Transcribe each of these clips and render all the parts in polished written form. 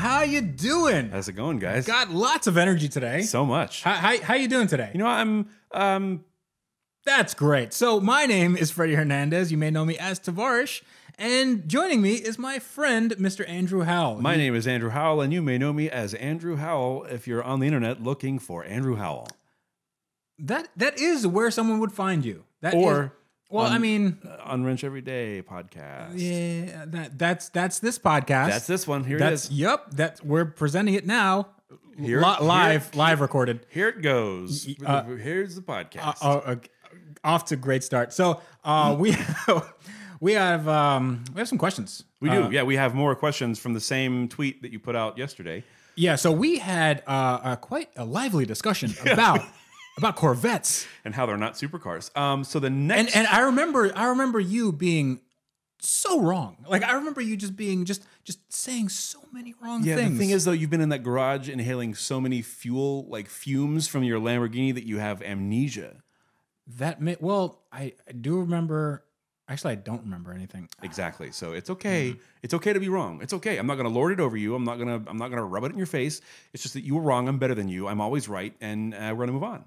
how you doing? How's it going, guys? Got lots of energy today. So much. How you doing today? You know, I'm That's great. So my name is Freddie Hernandez. You may know me as Tavarish. And joining me is my friend, Mr. Andrew Howell. My name is Andrew Howell, and you may know me as Andrew Howell if you're on the internet looking for Andrew Howell. That is where someone would find you. On Wrench Every Day podcast. Yeah, that's this podcast. That's this one. Here it is. Yep. We're presenting it now. Live recorded. Here it goes. Here's the podcast. Off to a great start. So we have some questions. We do. Yeah, we have more questions from the same tweet that you put out yesterday. Yeah. So we had quite a lively discussion about Corvettes and how they're not supercars. So the next and I remember you being so wrong. Like I remember you just being just saying so many wrong things. Yeah, the thing is though, you've been in that garage inhaling so many fumes from your Lamborghini that you have amnesia. I do remember. Actually, I don't remember anything. Exactly. So it's okay. Mm-hmm. It's okay to be wrong. It's okay. I'm not going to lord it over you. I'm not going to rub it in your face. It's just that you were wrong. I'm better than you. I'm always right, and we're going to move on.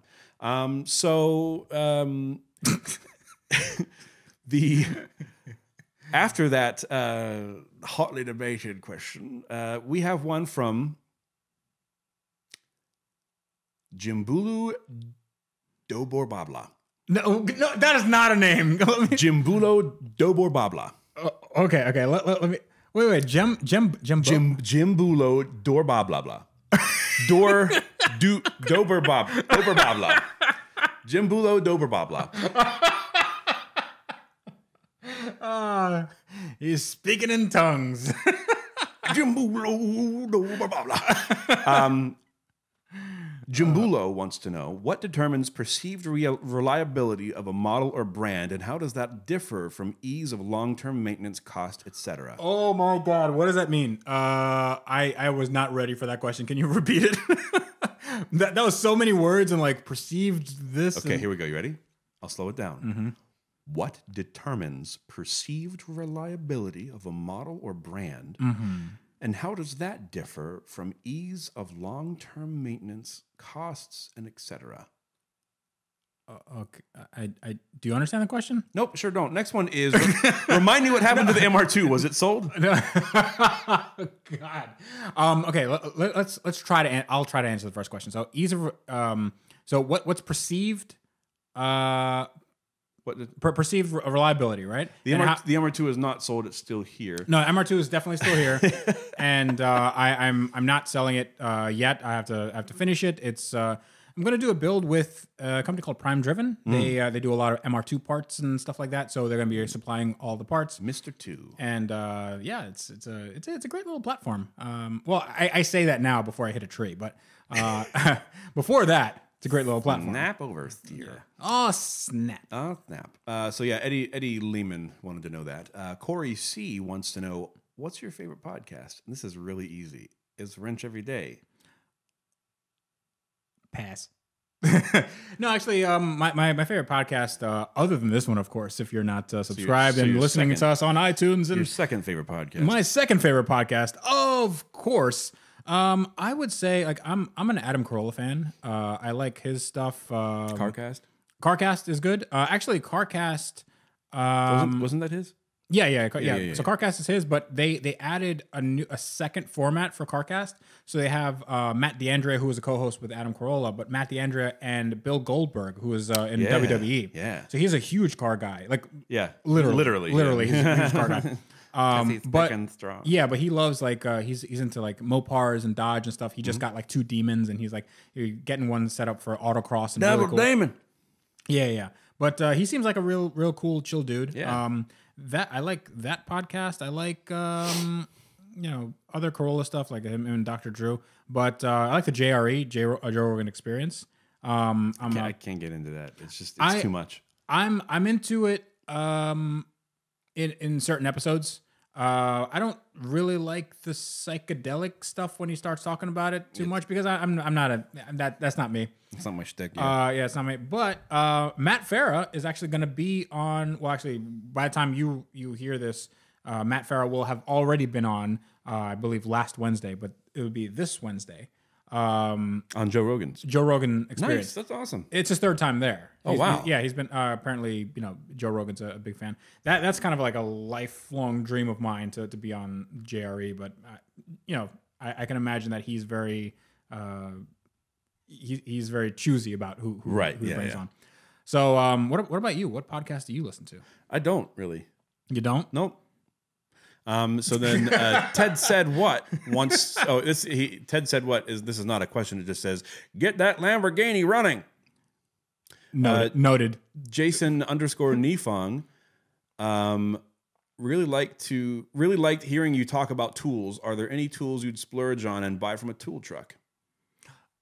After that hotly debated question, we have one from Jimbulu Doborbabla. No, that is not a name. Jimbulo Dobor Babla. Okay. Let me wait. Jimbulo Dor Babla. Dober Babla. Jimbulo Dober Babla. He's speaking in tongues. Jimbulo Dober Babla. Jimbulo wants to know, what determines perceived reliability of a model or brand, and how does that differ from ease of long-term maintenance, cost, etc.? Oh my God, what does that mean? I was not ready for that question. Can you repeat it? that was so many words and like perceived this. Okay, here we go. You ready? I'll slow it down. Mm-hmm. What determines perceived reliability of a model or brand? Mm-hmm. And how does that differ from ease of long-term maintenance, costs, and etc.? Okay, do you understand the question? Nope, sure don't. Next one is remind me what happened to the MR2. Was it sold? God. Okay, let's try to. I'll try to answer the first question. So ease of. So what's perceived? Perceived reliability, right? The MR2 is not sold; it's still here. No, MR2 is definitely still here, and I'm not selling it yet. I have to finish it. It's I'm going to do a build with a company called Prime Driven. They do a lot of MR2 parts and stuff like that. So they're going to be supplying all the parts. Mr. 2. And it's a great little platform. Well, I say that now before I hit a tree, but before that. It's a great little platform. Snap over steer. Oh, snap. Oh, snap. Eddie Lehman wanted to know that. Corey C. wants to know, what's your favorite podcast? And this is really easy. It's Wrench Every Day. Pass. No, actually, my favorite podcast, other than this one, of course, if you're not subscribed and listening to us on iTunes. And your second favorite podcast. My second favorite podcast, of course. I would say like I'm an Adam Carolla fan. I like his stuff. CarCast is good. Actually, CarCast wasn't that his? Yeah. So CarCast is his, but they added a second format for CarCast. So they have Matt D'Andrea, who is a co-host with Adam Carolla, but Matt D'Andrea and Bill Goldberg, who is in WWE. Yeah. So he's a huge car guy. Like literally, he's a huge car guy. He's thick and strong. Yeah, but he loves he's into like Mopars and Dodge and stuff. He just got like 2 Demons, and he's like getting one set up for autocross and Double really cool. Demon. Yeah. But he seems like a real cool, chill dude. Yeah. That I like that podcast. I like other Carolla stuff like him and Dr. Drew. But I like the JRE, Joe Rogan Experience. I can't get into that. It's too much. I'm into it in certain episodes. I don't really like the psychedelic stuff when he starts talking about it too much because I'm not that's not me. It's not my shtick. Yeah, it's not me. But Matt Farah is actually going to be on. Well, actually, by the time you hear this, Matt Farah will have already been on. I believe last Wednesday, but it would be this Wednesday. On Joe Rogan's. Joe Rogan Experience. Nice, that's awesome. It's his third time there. Wow. He's been apparently, Joe Rogan's a big fan. That's kind of like a lifelong dream of mine to be on JRE. But I can imagine that he's very he's very choosy about who brings on. So what about you? What podcast do you listen to? I don't really. You don't? Nope. So then Ted said what once. Ted said what is this is not a question. It just says get that Lamborghini running. Noted. Jason _Nifong really liked hearing you talk about tools. Are there any tools you'd splurge on and buy from a tool truck?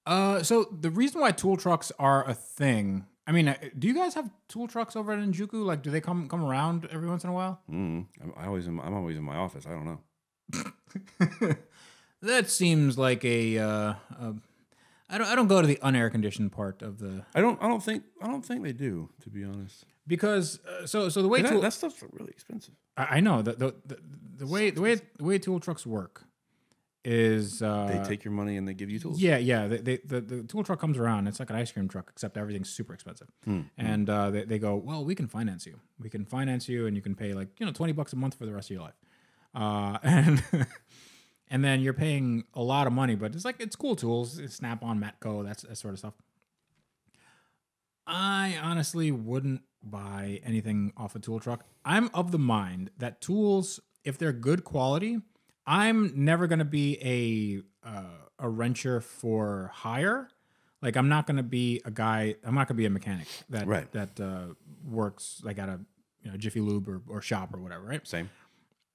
So the reason why tool trucks are a thing. I mean, do you guys have tool trucks over at Njuku? Like, do they come around every once in a while? I'm always in my office. I don't know. That seems like I don't go to the unair conditioned part of the. I don't think they do, to be honest. Because so the way that stuff's really expensive. I know the way tool trucks work is they take your money and they give you tools. Yeah. The tool truck comes around. It's like an ice cream truck, except everything's super expensive. And they go, well, we can finance you. We can finance you, and you can pay like $20 a month for the rest of your life. And then you're paying a lot of money, but it's cool tools. It's Snap-on, Matco, that sort of stuff. I honestly wouldn't buy anything off a tool truck. I'm of the mind that tools, if they're good quality, I'm never going to be a wrencher for hire. Like I'm not going to be a guy. I'm not going to be a mechanic that works like at a Jiffy Lube or shop or whatever. Right. Same.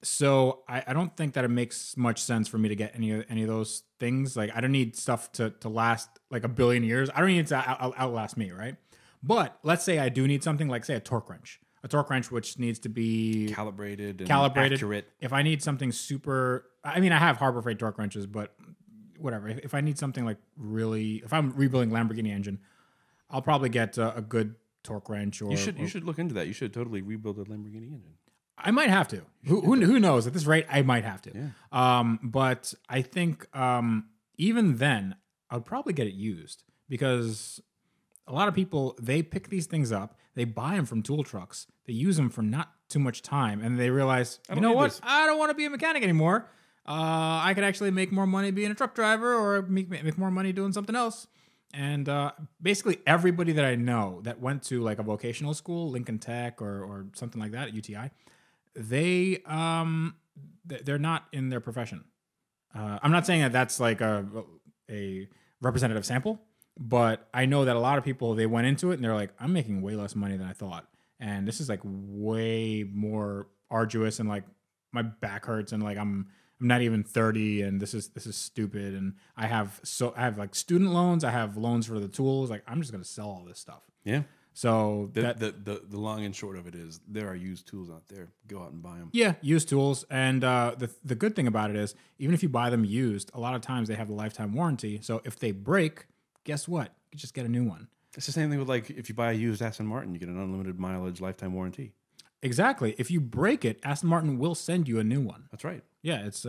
So I don't think that it makes much sense for me to get any of those things. Like I don't need stuff to last like a billion years. I don't need it to outlast me. Right. But let's say I do need something like say a torque wrench. A torque wrench which needs to be calibrated, accurate. If I need something super, I mean, I have Harbor Freight torque wrenches, but whatever. If I need something like really, if I'm rebuilding Lamborghini engine, I'll probably get a good torque wrench. Or you should look into that. You should totally rebuild a Lamborghini engine. I might have to. Who knows? At this rate, I might have to. Yeah. But I think even then, I'd probably get it used because a lot of people, they pick these things up, they buy them from tool trucks, they use them for not too much time, and they realize, you know what? I don't want to be a mechanic anymore. I could actually make more money being a truck driver or make more money doing something else. And basically everybody that I know that went to like a vocational school, Lincoln Tech or something like that at UTI, they're not in their profession. I'm not saying that that's like a representative sample, but I know that a lot of people, they went into it and they're like, I'm making way less money than I thought. And this is like way more arduous and like my back hurts and like I'm not even 30 and this is stupid. And I have like student loans. I have loans for the tools. Like I'm just going to sell all this stuff. Yeah. So the long and short of it is there are used tools out there. Go out and buy them. Yeah, used tools. And the good thing about it is even if you buy them used, a lot of times they have a lifetime warranty. So if they break, guess what? You just get a new one. It's the same thing with like if you buy a used Aston Martin, you get an unlimited mileage lifetime warranty. Exactly. If you break it, Aston Martin will send you a new one. That's right. Yeah, it's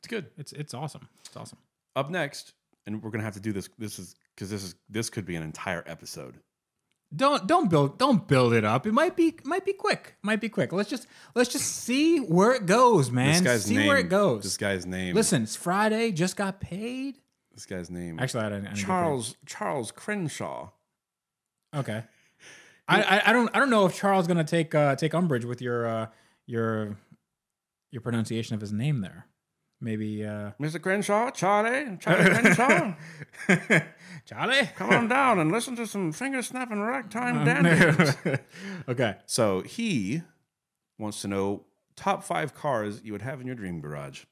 good. It's awesome. It's awesome. Up next, and we're gonna have to do this. This could be an entire episode. Don't build it up. It might be quick. Let's just see where it goes, man. Where it goes. This guy's name. Listen, it's Friday. Just got paid. This guy's name. Actually, I didn't Charles Crenshaw. Okay. I don't know if Charles gonna take umbrage with your pronunciation of his name there. Maybe Mr. Crenshaw, Charlie Crenshaw. Charlie, come on down and listen to some finger snapping ragtime dandies. Okay. So he wants to know top 5 cars you would have in your dream garage.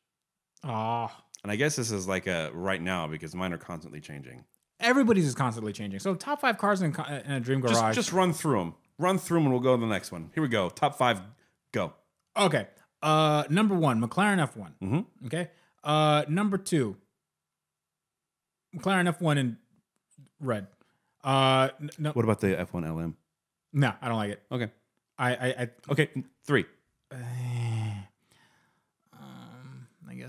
And I guess this is like a right now because mine are constantly changing. Everybody's is constantly changing. So top 5 cars in a dream garage. Just run through them. Run through them and we'll go to the next one. Here we go. Top 5, go. Okay. Number 1, McLaren F1. Mm-hmm. Okay. Number 2, McLaren F1 in red. No. What about the F1 LM? No, I don't like it. Okay. I okay. 3. I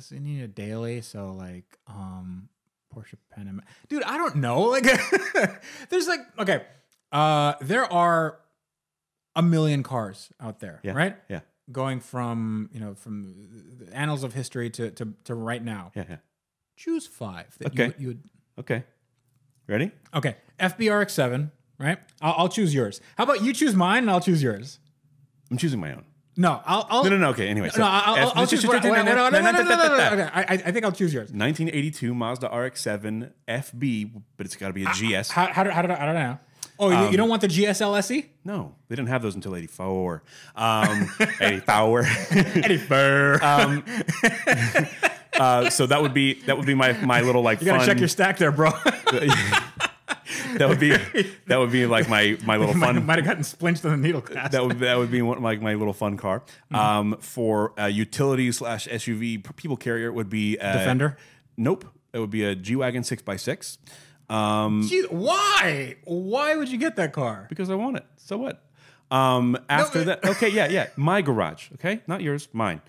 guess you need a daily. So like, Porsche Panamera. Dude, I don't know. Like, there's like, okay, there are a million cars out there, right? Yeah. Going from, from the annals of history to right now. Yeah. Choose 5 that you would. Okay. Ready? Okay. FBRX7, right? I'll choose yours. How about you choose mine and I'll choose yours? I'm choosing my own. No, I'll. No. Okay. Anyway, so I'll choose. Okay, I think I'll choose yours. 1982 Mazda RX-7 FB, but it's got to be a GS. How did I know? Oh, you don't want the GSL SE? No, they didn't have those until 84. 84. 84. So that would be my little like. You gotta check your stack there, bro. That would be like my little fun. Might have gotten splinched on the needle cast. That would be like my little fun car. For utility / SUV people carrier, it would be Defender. Nope, it would be a G-Wagon 6x6. Gee, why? Why would you get that car? Because I want it. So what? After that, okay, yeah, my garage. Okay, not yours, mine.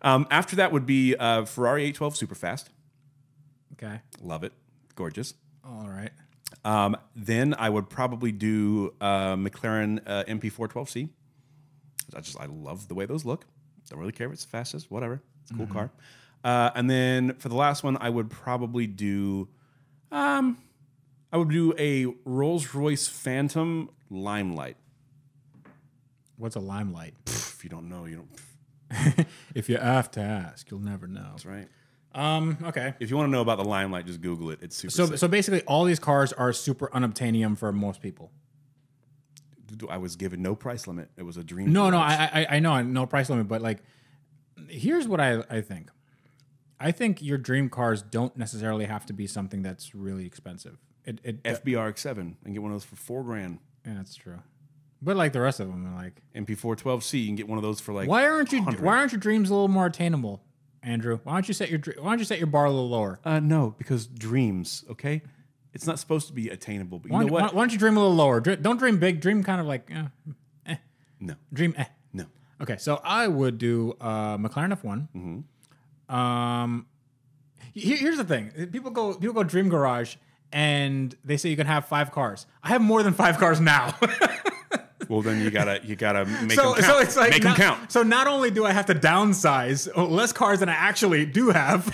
After that would be Ferrari 812 Superfast. Okay, love it, gorgeous. All right. Then I would probably do McLaren MP412C. I love the way those look. Don't really care if it's the fastest, whatever. It's a cool car. And then for the last one, I would probably do, a Rolls-Royce Phantom Limelight. What's a Limelight? If you don't know, you don't. If you have to ask, you'll never know. That's right. Okay. If you want to know about the Limelight, just Google it. It's super sick. So basically, all these cars are super unobtainium for most people. I was given no price limit. It was a dream. No, I know, no price limit, but like, here's what I think. I think your dream cars don't necessarily have to be something that's really expensive. FBRX7 and get one of those for $4,000. Yeah, that's true. But like the rest of them are like MP412C, you can get one of those for like. Why aren't your dreams a little more attainable, Andrew? Why don't you set your bar a little lower? No, because dreams. Okay, it's not supposed to be attainable. But you know what? Why don't you dream a little lower? Don't dream big. Dream kind of like No. Dream No. Okay, so I would do McLaren F1. Here's the thing: people go Dream Garage and they say you can have 5 cars. I have more than 5 cars now. Well, then you gotta make them count. So it's like make them count. So not only do I have to downsize less cars than I actually do have,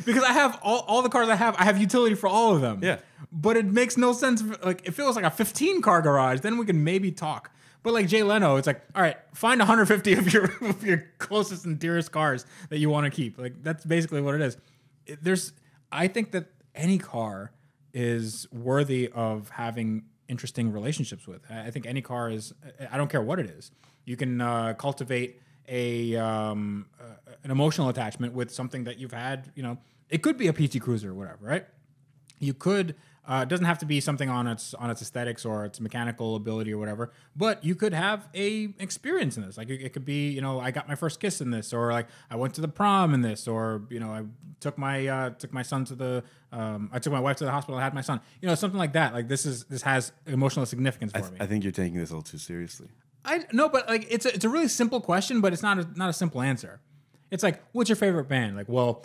because I have all the cars I have utility for all of them. Yeah. But it makes no sense. Like if it was like a 15 car garage, then we can maybe talk. But like Jay Leno, it's like, all right, find 150 of your closest and dearest cars that you want to keep. Like that's basically what it is. I think that any car is worthy of having interesting relationships with. I think any car is. I don't care what it is. You can cultivate an emotional attachment with something that you've had. It could be a PT Cruiser or whatever, right? You could. It doesn't have to be something on its aesthetics or its mechanical ability or whatever, but you could have a experience in this. Like it could be, I got my first kiss in this, or like I went to the prom in this, or I took my son to the I took my wife to the hospital. I had my son, something like that. Like this has emotional significance for me. I think you're taking this a little too seriously. I know, but like it's a really simple question, but it's not a simple answer. It's like, what's your favorite band? Like, well.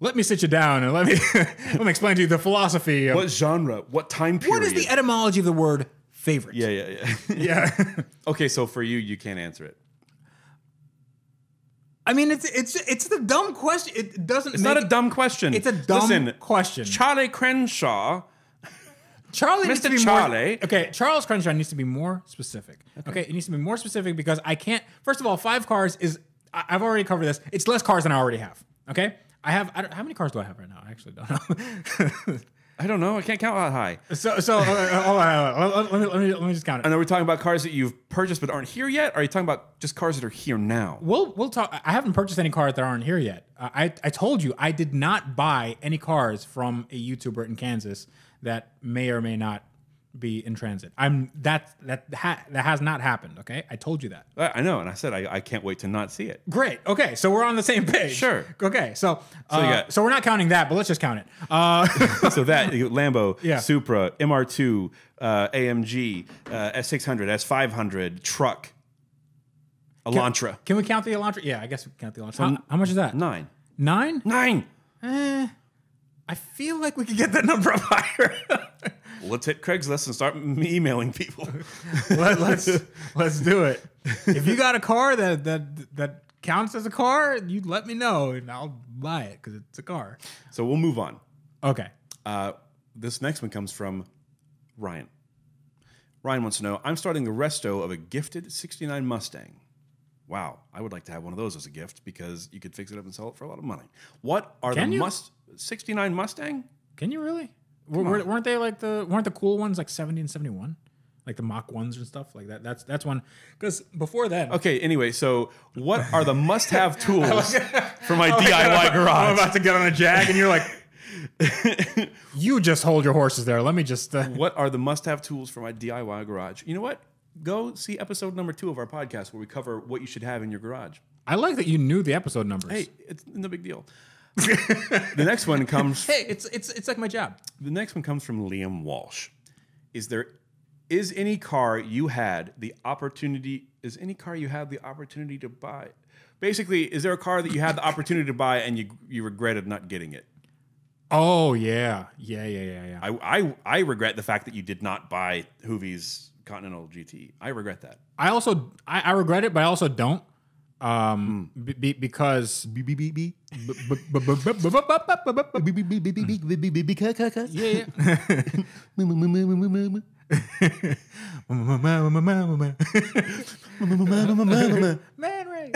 Let me sit you down and let me explain to you the philosophy of what genre, what time period. What is the etymology of the word favorite? Yeah. Okay, so for you can't answer it. I mean, it's the dumb question. It doesn't. It's not a dumb question. It's a dumb question. Charlie Crenshaw. Charlie needs to be Charlie. more. Okay, Charles Crenshaw needs to be more specific. Okay, it needs to be more specific because I can't. First of all, 5 cars is. I've already covered this. It's less cars than I already have. Okay. How many cars do I have right now? I actually don't know. I don't know. I can't count that high. So hold on. Let me just count it. And are we talking about cars that you've purchased but aren't here yet? Or are you talking about just cars that are here now? We'll talk. I haven't purchased any cars that aren't here yet. I told you I did not buy any cars from a YouTuber in Kansas that may or may not be in transit. That has not happened. Okay, I told you that. I know, and I said I can't wait to not see it. Great. Okay, so we're on the same page. Sure. Okay, so we're not counting that, but let's just count it. So that Lambo, yeah. Supra, MR2, AMG, S600, S500, truck. Elantra. Can we count the Elantra? Yeah, I guess we can count the Elantra. How much is that? 9. 9? 9. I feel like we could get that number up higher. Let's hit Craigslist and start emailing people. Let's do it. If you got a car that counts as a car, you let me know and I'll buy it because it's a car. So we'll move on. Okay. This next one comes from Ryan. Ryan wants to know, I'm starting the resto of a gifted 69 Mustang. Wow, I would like to have one of those as a gift because you could fix it up and sell it for a lot of money. What are Can you? 69 Mustang? Can you really? Weren't they like weren't the cool ones like 70 and 71? Like the Mach 1s and stuff like that. That's one. Because before then. Okay, anyway, so what are the must-have tools for my DIY garage? I'm about to get on a Jag and you're like, you just hold your horses there. Let me just. What are the must-have tools for my DIY garage? You know what? Go see episode number 2 of our podcast where we cover what you should have in your garage. I like that you knew the episode numbers. Hey, it's no big deal. The next one comes. Hey, it's like my job. The next one comes from Liam Walsh. Is any car you had the opportunity to buy? Basically, is there a car that you had the opportunity to buy and you regretted not getting it? Oh yeah. I regret the fact that you did not buy Hoovie's Continental GT. I regret that. I regret it, but I also don't. Because yeah. Man, right.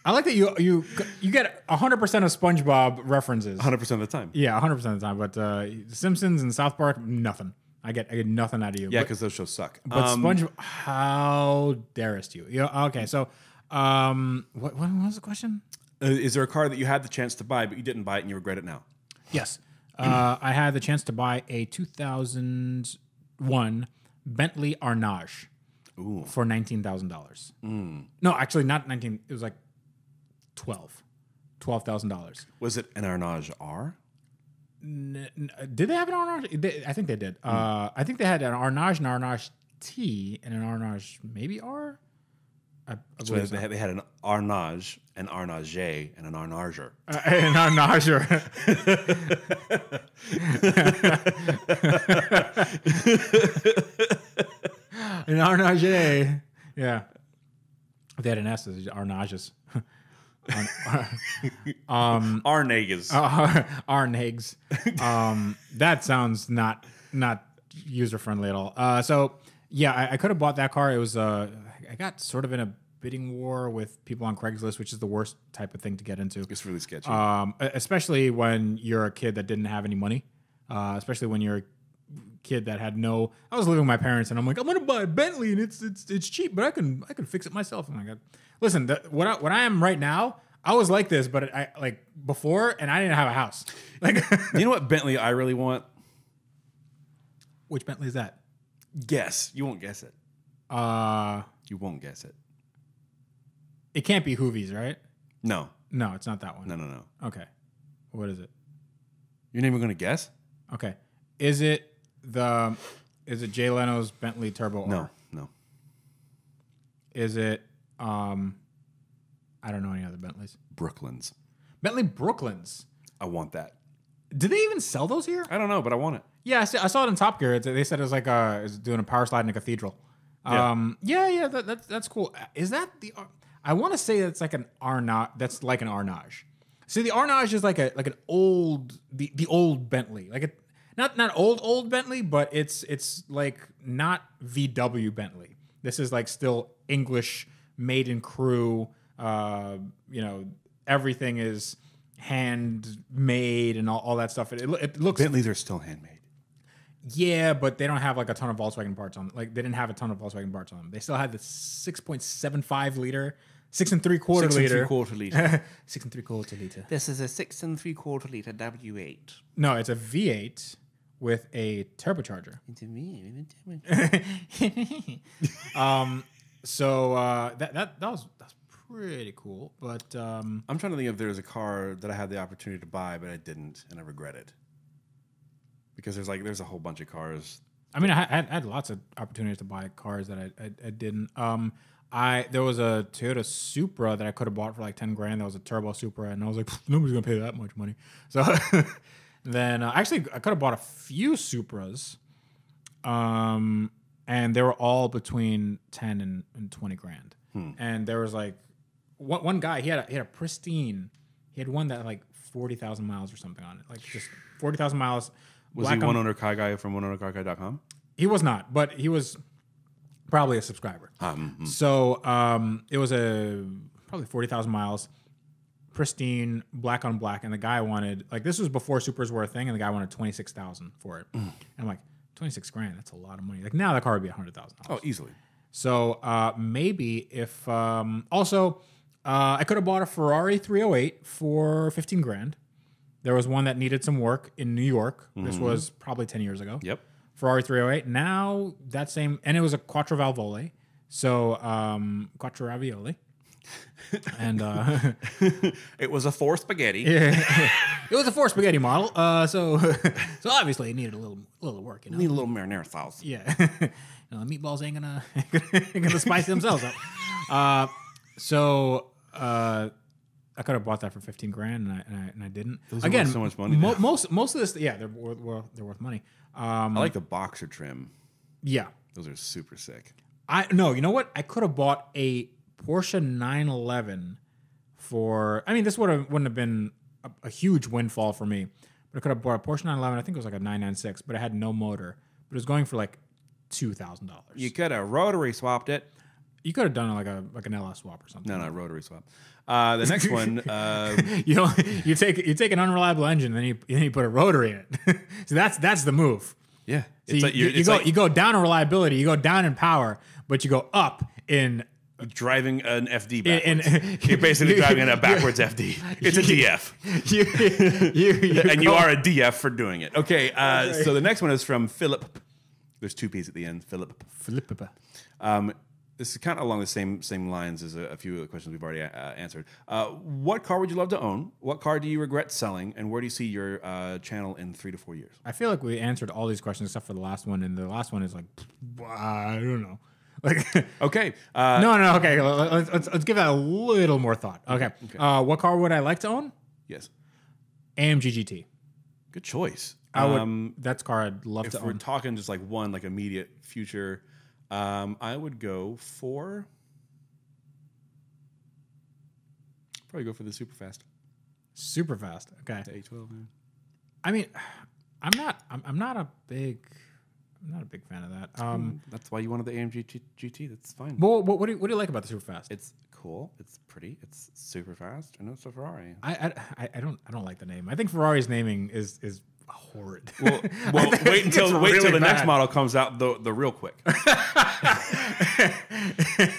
I like that you get 100% of SpongeBob references. 100% of the time. Yeah, 100% of the time. But The Simpsons and South Park, nothing. I get nothing out of you. Yeah, because those shows suck. But SpongeBob, how darest you? Yeah. Okay. So, what was the question? Is there a car that you had the chance to buy, but you didn't buy it and you regret it now? Yes. I had the chance to buy a 2001 Bentley Arnage for $19,000. No, actually not 19. It was like $12,000. Was it an Arnage R? Did they have an Arnage? I think they did. I think they had an Arnage T, and an Arnage maybe R. So they had an Arnage, an Arnage, and an Arnager. An Arnager. An Arnage. Yeah. They had an S, it's Arnages. Arnages. Arnages. That sounds not user friendly at all. So yeah, I could have bought that car. It was I got sort of in a bidding war with people on Craigslist, which is the worst type of thing to get into. It's really sketchy. Especially when you're a kid that didn't have any money. Especially when you're a kid that had no. I was living with my parents, and I'm like, I'm gonna buy a Bentley, and it's cheap, but I can fix it myself. And I got. Listen, what I am right now, I was like this, but I like before, and I didn't have a house. Like, you know what Bentley I really want? Which Bentley is that? Guess. You won't guess it. You won't guess it. It can't be Hoovie's, right? No. No, it's not that one. No. Okay. What is it? You're not even going to guess? Okay. Is it Jay Leno's Bentley Turbo R? No. Is it I don't know any other Bentleys. Brooklands. Bentley Brooklands. I want that. Do they even sell those here? I don't know, but I want it. Yeah, I saw it in Top Gear. They said it was like it's doing a power slide in a cathedral. Yeah. That's cool. Is that the? I want to say that's like an Arnage. That's like an Arnage. See, the Arnage is like an old the old Bentley, like not old Bentley, but it's like not VW Bentley. This is like still English made in crew. Everything is handmade and all that stuff. It looks. Bentleys are still handmade. Yeah, but they don't have like a ton of Volkswagen parts on. Like they didn't have a ton of Volkswagen parts on them. They still had the 6.75 liter, 6 3/4 liter. 6 3/4 liter. 6 3/4 liter. This is a 6 3/4 liter W8. No, it's a V8 with a turbocharger. It's a V8. So that's pretty cool. But I'm trying to think if there's a car that I had the opportunity to buy, but I didn't, and I regret it. Because there's a whole bunch of cars. I mean, I had lots of opportunities to buy cars that I didn't. There was a Toyota Supra that I could have bought for like 10 grand. That was a turbo Supra, and I was like, nobody's gonna pay that much money. So then actually, I could have bought a few Supras, and they were all between 10 and 20 grand. And there was like one guy. He had a pristine. He had one that had like 40,000 miles or something on it, like just 40,000 miles. Was he one owner car guy from oneownercarguy.com? He was not, but he was probably a subscriber. So it was probably 40,000 miles, pristine, black on black, and the guy wanted, like, this was before Supers were a thing, and the guy wanted 26,000 for it. And I'm like, 26 grand, that's a lot of money. Like now that car would be $100,000. Oh, easily. So maybe if also I could have bought a Ferrari 308 for 15 grand. There was one that needed some work in New York. This was probably 10 years ago. Yep. Ferrari 308. Now that same, and it was a Quattro Valvole. So Quattro Ravioli. And it was a 4 spaghetti. it was a 4 spaghetti model. So obviously it needed a little work. You know? Need a little marinara sauce. Yeah. The meatballs ain't gonna spice themselves up. So I could have bought that for 15 grand, and I didn't. Those are worth so much money. Most of this, yeah, they're worth money. I like the boxer trim. Yeah, those are super sick. You know what? I could have bought a Porsche 911 for. I mean, this wouldn't have been a huge windfall for me, but I could have bought a Porsche 911. I think it was like a 996, but it had no motor. But it was going for like $2,000. You could have rotary swapped it. You could have done like an LS swap or something. No, rotary swap. The next one, you take an unreliable engine, and then you put a rotary in it. So that's the move. Yeah, so you go down in reliability, you go down in power, but you go up in driving an FD backwards. You're basically driving a backwards FD. It's a DF. You are a DF for doing it. Okay, so the next one is from Philip. There's 2 P's at the end. Philip. This is kind of along the same lines as a few of the questions we've already answered. What car would you love to own? What car do you regret selling? And where do you see your channel in 3 to 4 years? I feel like we answered all these questions except for the last one, and the last one is like, I don't know. Like, okay. No. Okay, let's give that a little more thought. Okay. What car would I like to own? Yes. AMG GT. Good choice. That's car I'd love to own. If we're talking just like one, like immediate future. I would go for probably go for the Superfast. Superfast, okay. The A12. Man. I mean, I'm not a big fan of that. That's why you wanted the AMG GT. That's fine. Well, what do you like about the Superfast? It's cool. It's pretty. It's super fast, and it's a Ferrari. I don't like the name. I think Ferrari's naming is horrid. Well wait until the next model comes out the real quick.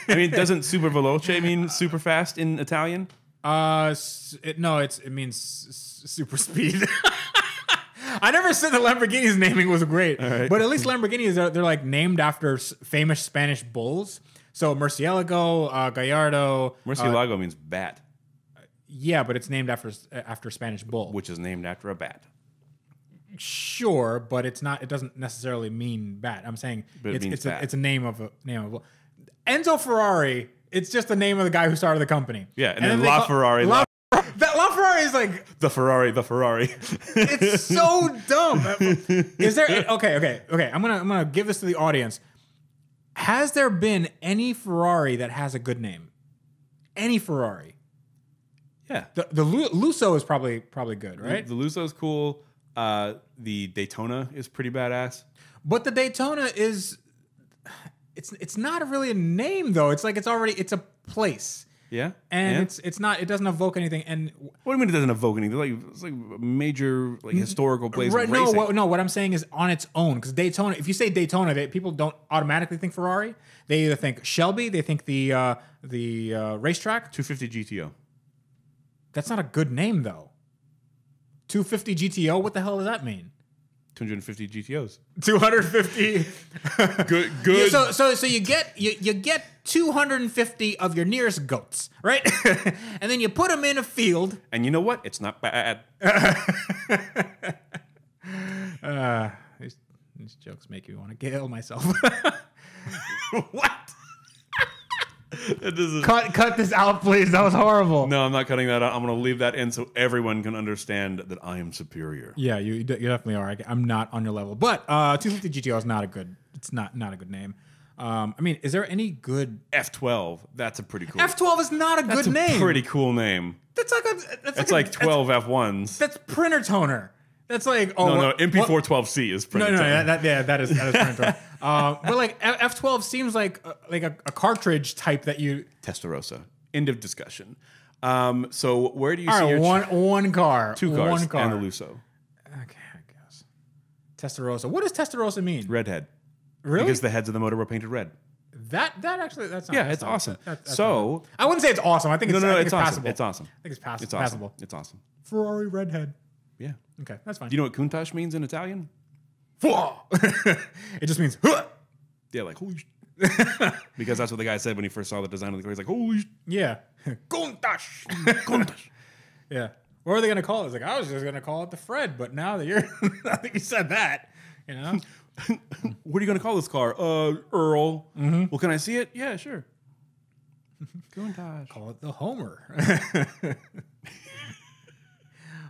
I mean, doesn't super veloce mean super fast in Italian? It means super speed. I never said the Lamborghini's naming was great, right. But at least Lamborghinis they're like named after famous Spanish bulls. So Murcielago, Gallardo. Murcielago means bat. Yeah, but it's named after Spanish bull, which is named after a bat. Sure, but it's not. It doesn't necessarily mean bat. I'm saying it's a name of a Enzo Ferrari. It's just the name of the guy who started the company. Yeah, and then LaFerrari. LaFerrari is like the Ferrari. It's so dumb. Is there? Okay. I'm gonna give this to the audience. Has there been any Ferrari that has a good name? Any Ferrari? Yeah. The Lusso is probably good, right? The Lusso is cool. The Daytona is pretty badass. But the Daytona is it's not really a name though. It's like it's a place. Yeah. And it's not, it doesn't evoke anything. And what do you mean it doesn't evoke anything? It's like a major historical place. Right, no, what I'm saying is on its own. Because Daytona, if you say Daytona, people don't automatically think Ferrari. They either think Shelby, they think the racetrack. 250 GTO. That's not a good name though. 250 GTO, what the hell does that mean? 250 GTOs. 250. Good. Yeah, so you get 250 of your nearest goats, right? And then you put them in a field. And you know what? It's not bad. These jokes make me want to kill myself. What? Cut this out, please. That was horrible. No, I'm not cutting that out. I'm going to leave that in so everyone can understand that I am superior. Yeah, you definitely are. I'm not on your level, but 250 GTO is not a good. It's not a good name. I mean, is there any good F12? That's a pretty cool. F12 is not a good name. That's a pretty cool name. That's like 12 F1s. That's printer toner. That's like no. MP412C is printer toner. That is printer toner. But like F12 seems like a cartridge type that you Testarossa. End of discussion. So where do you all see right, your one car, two cars, one car, and the Lusso? Okay, I guess Testarossa. What does Testarossa mean? Redhead. Really? Because the heads of the motor were painted red. That's not, it's awesome. So I wouldn't say it's awesome. I think it's it's awesome. passable. It's awesome. I think it's It's awesome. passable. It's awesome. Ferrari redhead. Yeah. Okay, that's fine. Do you know what Countach means in Italian? It just means yeah, like holy because that's what the guy said when he first saw the design of the car. He's like, holy yeah. Countach. Yeah. What are they gonna call it? It's like I was just gonna call it the Fred, but now that I think you said that, you know. What are you going to call this car? Earl. Mm-hmm. Well, can I see it? Yeah, sure. Call it the Homer.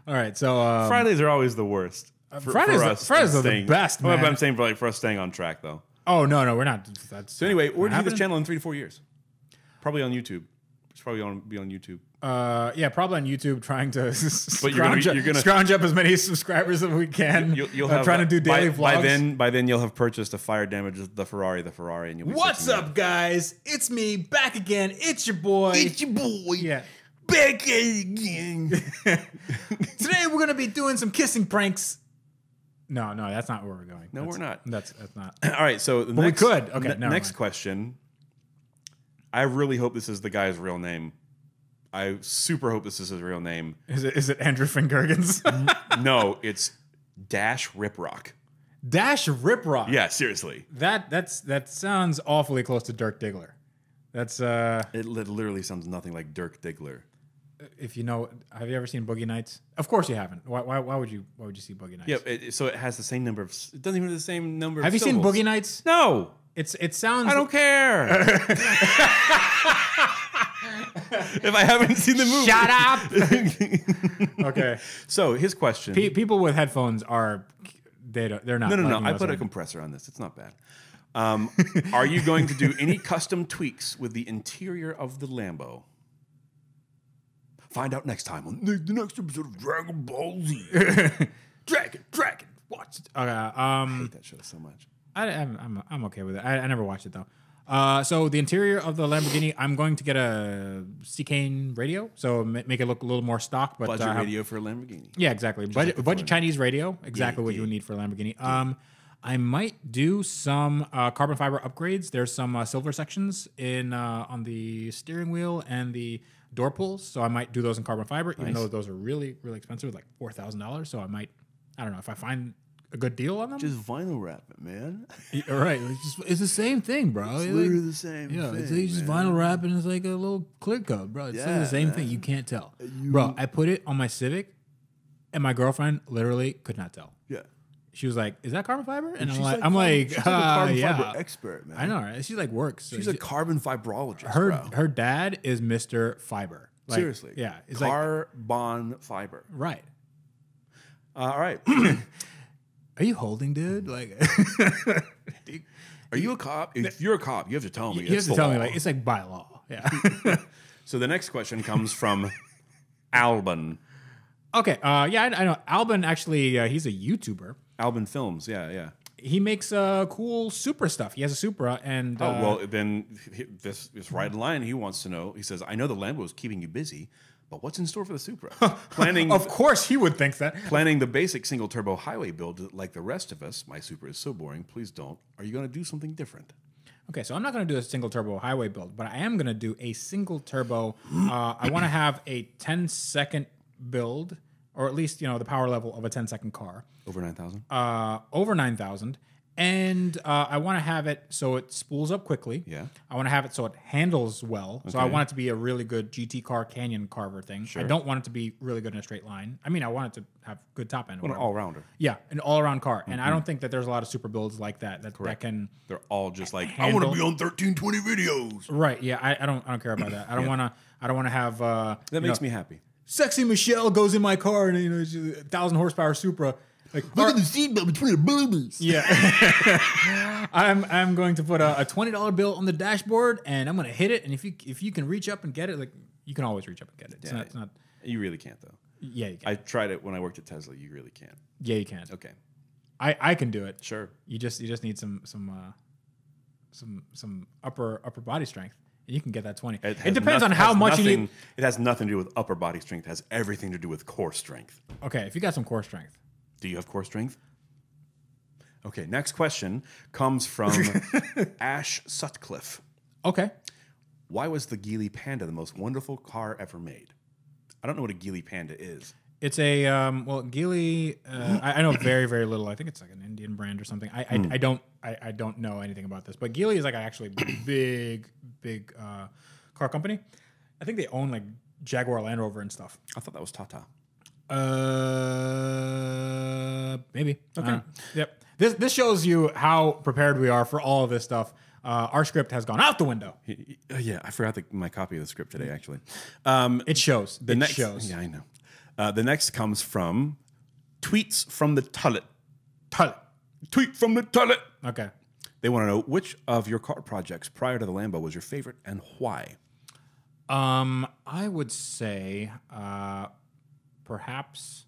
All right, so Fridays are always the worst. Fridays are the best, man. I'm saying for us staying on track, though. Oh, no, we're not. So anyway, where do you see this channel in 3 to 4 years? Probably on YouTube. It's probably going to be on YouTube. Yeah, probably on YouTube, trying to scrounge up as many subscribers as we can. You'll have, trying to do daily vlogs. By then, you'll have purchased a fire damage the Ferrari, and you'll be. What's up, guys? It's me back again. It's your boy. Yeah, back again. Today we're gonna be doing some kissing pranks. No, that's not where we're going. No, we're not. That's not. All right, so we could. Okay, next question. I really hope this is the guy's real name. I super hope this is his real name. Is it Andrew Fingergens? No, it's Dash Riprock. Dash Riprock. Yeah, seriously. That sounds awfully close to Dirk Diggler. That's It literally sounds nothing like Dirk Diggler. If you know, have you ever seen Boogie Nights? Of course you haven't. Why would you see Boogie Nights? Yeah, so it has the same number of. It doesn't even have the same number. Have of you syllables. seen Boogie Nights? No. It sounds. I don't care. If I haven't seen the movie, shut up. Okay. So his question: people with headphones they're not. No. I put a compressor on this. It's not bad. Are you going to do any custom tweaks with the interior of the Lambo? Find out next time on the next episode of Dragon Ball Z. Dragon. Watch it. Okay. I hate that show so much. I'm okay with it. I never watched it though. So the interior of the Lamborghini, I'm going to get a Cicane radio, so make it look a little more stock. But budget radio for a Lamborghini. Yeah, exactly. Budget Chinese radio, exactly what you would need for a Lamborghini. I might do some carbon fiber upgrades. There's some silver sections on the steering wheel and the door pulls, so I might do those in carbon fiber, even though those are really, really expensive, like $4,000. So I don't know if I find a good deal on them. Just vinyl wrap it, man. All right, it's the same thing, bro. It's literally the same. Yeah, thing, it's just vinyl wrap and it's like a little clear coat, bro. It's like the same thing. You can't tell, bro. I put it on my Civic, and my girlfriend literally could not tell. Yeah, she was like, "Is that carbon fiber?" And she's like a carbon fiber expert, man. I know, right? She's like works. She's a carbon fibrologist. Her dad is Mr. Fiber. Like, seriously, yeah, it's carbon fiber. Right. All right. Are you holding, dude? Like, are you a cop? If you're a cop, you have to tell me. You have to tell me, like, it's like by law. Yeah. So the next question comes from Albin. Okay. Yeah, I know. Albin actually, he's a YouTuber. Albin Films. Yeah. He makes cool Supra stuff. He has a Supra, and then this is right in line. He wants to know. He says, "I know the Lambo is keeping you busy, but what's in store for the Supra?" Planning. Of course, he would think that. Planning the basic single turbo highway build like the rest of us. My Supra is so boring. Please don't. Are you going to do something different? Okay, so I'm not going to do a single turbo highway build, but I am going to do a single turbo. I want to have a 10-second build, or at least the power level of a 10-second car. Over 9,000. Over 9,000, And I want to have it so it spools up quickly. Yeah. I want to have it so it handles well. So I Okay. want it to be a really good GT car canyon carver thing. Sure. I don't want it to be really good in a straight line. I mean, I want it to have good top end. What an all-rounder. Yeah, an all-around car. And I don't think that there's a lot of super builds like that can. They're all just like, I handle- want to be on 1320 videos. Right. Yeah. I don't care about that. I don't want to. I don't want to have. That makes me happy. Sexy Michelle goes in my car and she's a 1,000 horsepower Supra. Like, Look at the seatbelt between the boobies. yeah. I'm going to put a $20 bill on the dashboard and I'm going to hit it. And if you can reach up and get it, like you can always reach up and get it. It's not. You really can't though. Yeah, you can. I tried it when I worked at Tesla. You really can't. Yeah, you can. Okay. I can do it. Sure. You just need some upper body strength. And you can get that 20. It depends on how much you need. It has nothing to do with upper body strength. It has everything to do with core strength. Okay, if you got some core strength. Do you have core strength? Okay, next question comes from Ash Sutcliffe. Okay. Why was the Geely Panda the most wonderful car ever made? I don't know what a Geely Panda is. It's a Geely. I know very very little. I think it's like an Indian brand or something. I don't know anything about this, but Geely is like actually big car company. I think they own like Jaguar, Land Rover, and stuff. I thought that was Tata. Maybe. Okay. Yep. This shows you how prepared we are for all of this stuff. Our script has gone out the window. Yeah, I forgot my copy of the script today. Actually, it shows. It shows. Yeah, I know. The next comes from tweets from the Tullet. Tweet from the Tullet. Okay. They want to know which of your car projects prior to the Lambo was your favorite and why. I would say perhaps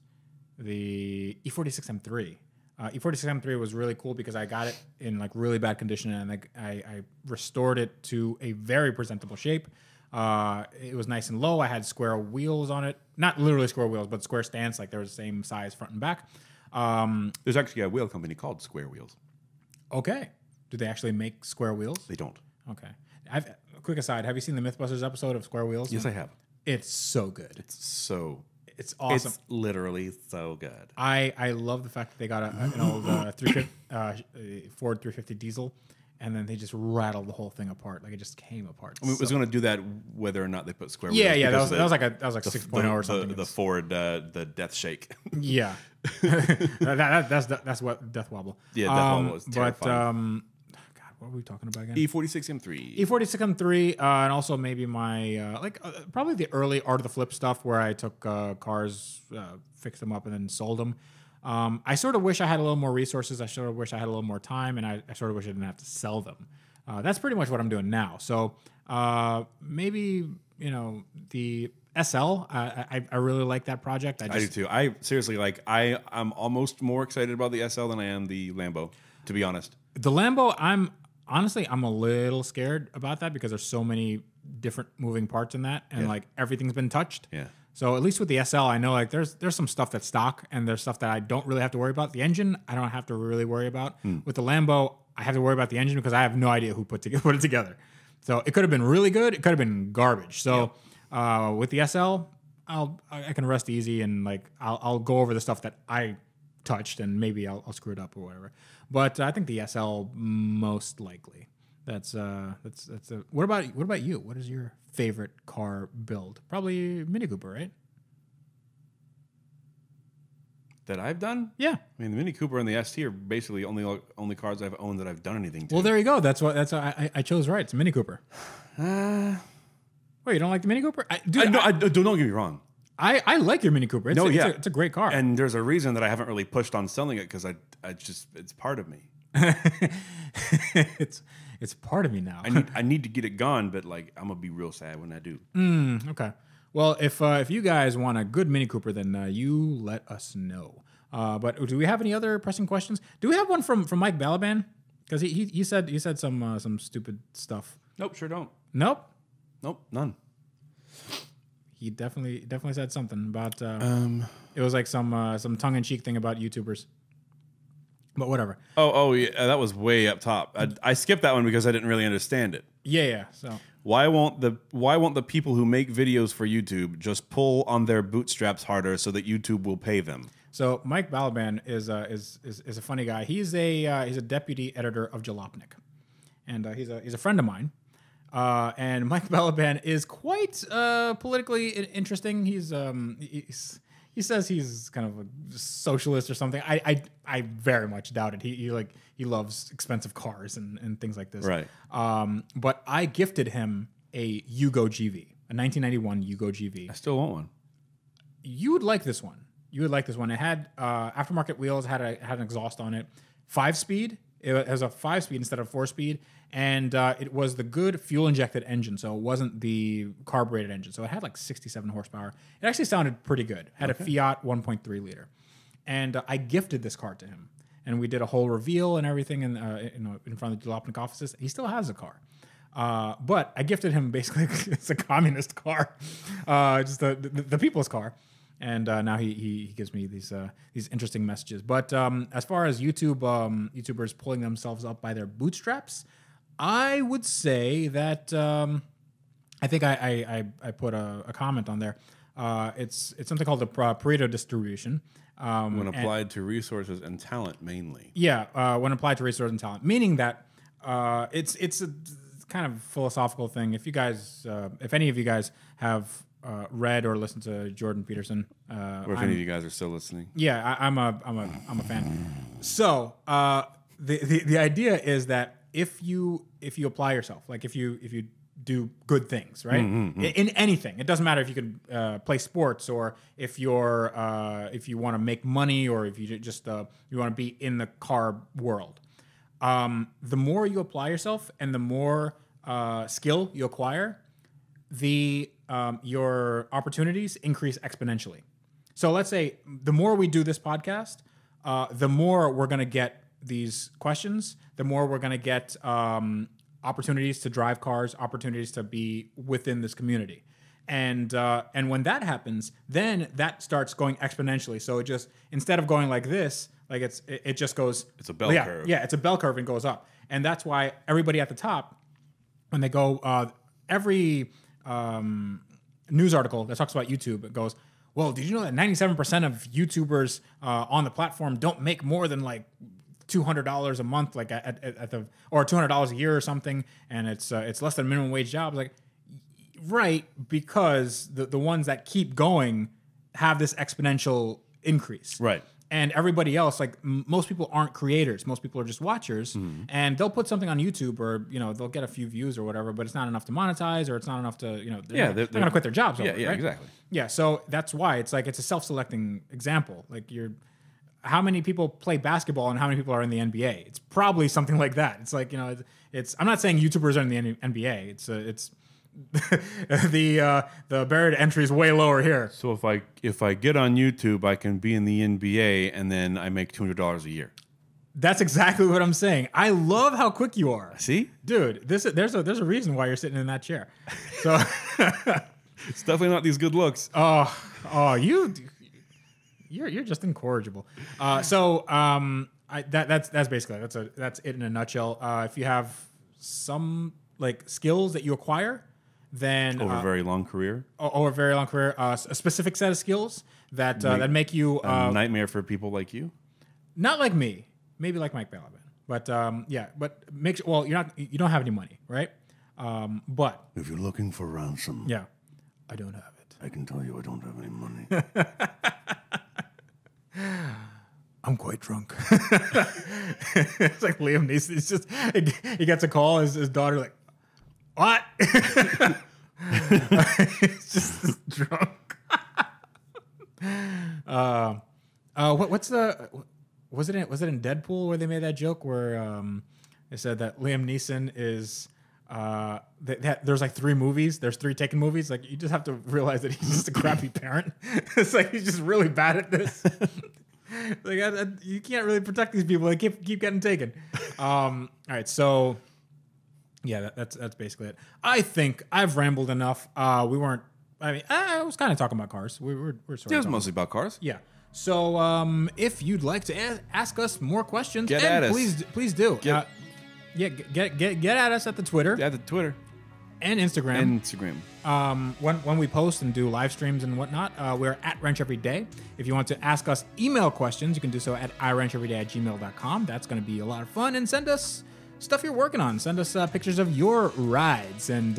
the E46 M3. E46 M3 was really cool because I got it in like really bad condition and I restored it to a very presentable shape. It was nice and low. I had square wheels on it, not literally square wheels, but square stance. Like they were the same size front and back. There's actually a wheel company called Square Wheels. Okay. Do they actually make square wheels? They don't. Okay. Quick aside, have you seen the Mythbusters episode of Square Wheels? Yes, I have. It's so good. It's awesome. It's literally so good. I love the fact that they got an old Ford 350 diesel, and then they just rattled the whole thing apart. Like it just came apart. I mean, it was going to do that whether or not they put square wheels. Yeah. That was like 6.0 or something. The Ford, the Death Shake. Yeah, that's what Death Wobble. Yeah, Death Wobble was terrifying. But what were we talking about again? E46 M3. E46 M3, and also maybe my probably the early Art of the Flip stuff where I took cars, fixed them up, and then sold them. I sort of wish I had a little more resources. I sort of wish I had a little more time, and I sort of wish I didn't have to sell them. That's pretty much what I'm doing now. So maybe the SL. I really like that project. I do too. I seriously I'm almost more excited about the SL than I am the Lambo, to be honest. The Lambo, I'm a little scared about that because there's so many different moving parts in that, and like everything's been touched. Yeah. So at least with the SL, I know like there's some stuff that's stock, and there's stuff that I don't really have to worry about. The engine, I don't have to really worry about. With the Lambo, I have to worry about the engine because I have no idea who put it together. So it could have been really good. It could have been garbage. So with the SL, I can rest easy, and like I'll go over the stuff that I touched, and maybe I'll screw it up or whatever. But I think the SL most likely. That's what about you? What is your favorite car build? Probably Mini Cooper, right? That I've done? Yeah. I mean, the Mini Cooper and the ST are basically only cars I've owned that I've done anything to. Well, there you go. That's why I chose right. It's a Mini Cooper. Wait, you don't like the Mini Cooper? Don't get me wrong. I like your Mini Cooper. It's a great car. And there's a reason that I haven't really pushed on selling it because it's part of me. It's part of me now. I need to get it gone, but like I'm gonna be real sad when I do. Okay. Well, if you guys want a good Mini Cooper, then you let us know. But do we have any other pressing questions? Do we have one from Mike Balaban? Because he said some stupid stuff. Nope, sure don't. Nope, None. He definitely said something about. It was like some tongue in cheek thing about YouTubers. But whatever. Oh yeah, that was way up top. I skipped that one because I didn't really understand it. Yeah. So why won't the people who make videos for YouTube just pull on their bootstraps harder so that YouTube will pay them? So Mike Balaban is a funny guy. He's a deputy editor of Jalopnik, and he's a friend of mine. And Mike Balaban is quite politically interesting. He says he's kind of a socialist or something. I very much doubt it. He loves expensive cars and things like this. Right. But I gifted him a Yugo GV, a 1991 Yugo GV. I still want one. You would like this one. It had aftermarket wheels, had an exhaust on it, 5-speed. It has a 5-speed instead of 4-speed, and it was the good fuel-injected engine, so it wasn't the carbureted engine. So it had like 67 horsepower. It actually sounded pretty good. It had a Fiat 1.3 liter, and I gifted this car to him, and we did a whole reveal and everything in front of the Jalopnik offices. He still has the car. But I gifted him basically it's a communist car, just the people's car, and now he gives me these interesting messages. But as far as YouTubers pulling themselves up by their bootstraps, I would say that I think I put a comment on there. It's something called the Pareto distribution. When applied to resources and talent mainly. Yeah, when applied to resources and talent, meaning that it's a kind of philosophical thing. If any of you guys have read or listened to Jordan Peterson, or if any of you guys are still listening, yeah, I'm a fan. So the idea is that if you apply yourself, like if you do good things, right? In anything, it doesn't matter if you can play sports or if you want to make money or if you just you want to be in the car world. The more you apply yourself and the more skill you acquire, your opportunities increase exponentially. So let's say the more we do this podcast, the more we're going to get these questions, the more we're going to get opportunities to drive cars, opportunities to be within this community. And when that happens, then that starts going exponentially. So it just, instead of going like this, like it just goes. It's a bell curve. Yeah, it's a bell curve and goes up. And that's why everybody at the top, when they go, every news article that talks about YouTube, it goes, well, did you know that 97% of YouTubers on the platform don't make more than like $200 a month, like at the, or $200 a year or something, and it's less than minimum wage jobs. Like, right, because the ones that keep going have this exponential increase. Right. And everybody else, like most people aren't creators. Most people are just watchers, and they'll put something on YouTube, or they'll get a few views or whatever, but it's not enough to monetize, or it's not enough to they're gonna quit their jobs. Yeah, over, yeah, right? exactly. Yeah, so that's why it's like it's a self-selecting example. Like how many people play basketball and how many people are in the NBA? It's probably something like that. It's like it's. I'm not saying YouTubers are in the NBA. It's the barrier to entry is way lower here. So if I get on YouTube, I can be in the NBA and then I make $200 a year. That's exactly what I'm saying. I love how quick you are. See, dude, there's a reason why you're sitting in that chair. So it's definitely not these good looks. You're just incorrigible. That's basically that's it in a nutshell. If you have some like skills that you acquire, then over a very long career, a specific set of skills that make you a nightmare for people like you. Not like me, maybe like Mike Balaban, but but make sure. Well, you don't have any money, right? But if you're looking for ransom, yeah, I don't have it. I can tell you, I don't have any money. I'm quite drunk. It's like Liam Neeson. It's just he gets a call. His daughter like, what? He's just drunk. What's the? Was it in Deadpool where they made that joke where they said that Liam Neeson is. There's like 3 movies. There's 3 Taken movies. Like you just have to realize that he's just a crappy parent. It's like he's just really bad at this. Like you can't really protect these people. They keep getting taken. All right, so yeah, that's basically it. I think I've rambled enough. I was kind of talking about cars. We're sort of. It was mostly about cars. Yeah. So if you'd like to ask us more questions, get at us. Please do. Get at us at the Twitter. Yeah, the Twitter. and Instagram. When we post and do live streams and whatnot, we're at Wrench Every Day. If you want to ask us email questions, you can do so at iwrencheveryday@gmail.com. That's going to be a lot of fun. And send us stuff you're working on. Send us pictures of your rides. And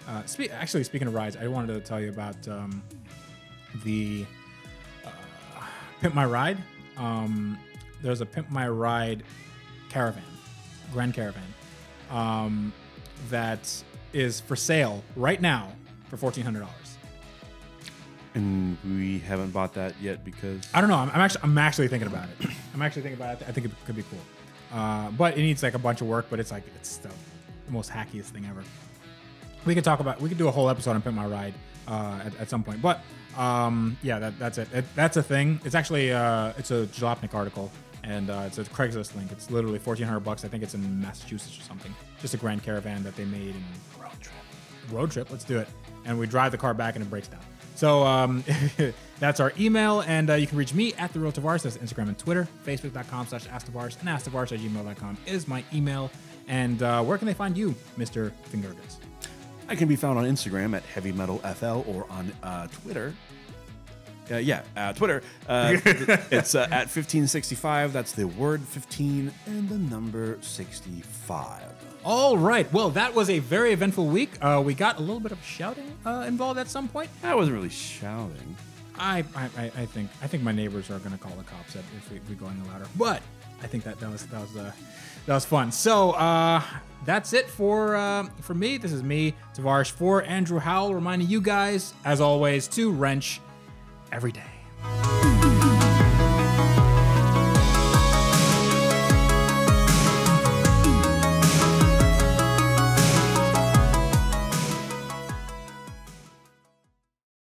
actually, speaking of rides, I wanted to tell you about the Pimp My Ride. There's a Pimp My Ride caravan, Grand Caravan, that is for sale right now for $1,400. And we haven't bought that yet because I don't know. I'm actually thinking about it. I think it could be cool. But it needs like a bunch of work. But it's the most hackiest thing ever. We could do a whole episode on Pimp My Ride at some point. But yeah, that's it. That's a thing. It's actually it's a Jalopnik article. And it's a Craigslist link. It's literally $1,400. I think it's in Massachusetts or something. Just a Grand Caravan that they made in road trip. Let's do it. And we drive the car back and it breaks down. So that's our email. And you can reach me at The Real Tavarish. That's Instagram and Twitter. Facebook.com/AskTavarish. And AskTavarish@gmail.com is my email. And where can they find you, Mr. Fingergoods? I can be found on Instagram at HeavyMetalFL or on Twitter. Twitter. It's at 1565. That's the word 15 and the number 65. All right. Well, that was a very eventful week. We got a little bit of shouting involved at some point. I wasn't really shouting. I think my neighbors are going to call the cops if we go any louder. But I think that was fun. So that's it for me. This is me, Tavarish, for Andrew Howell, reminding you guys, as always, to wrench every day.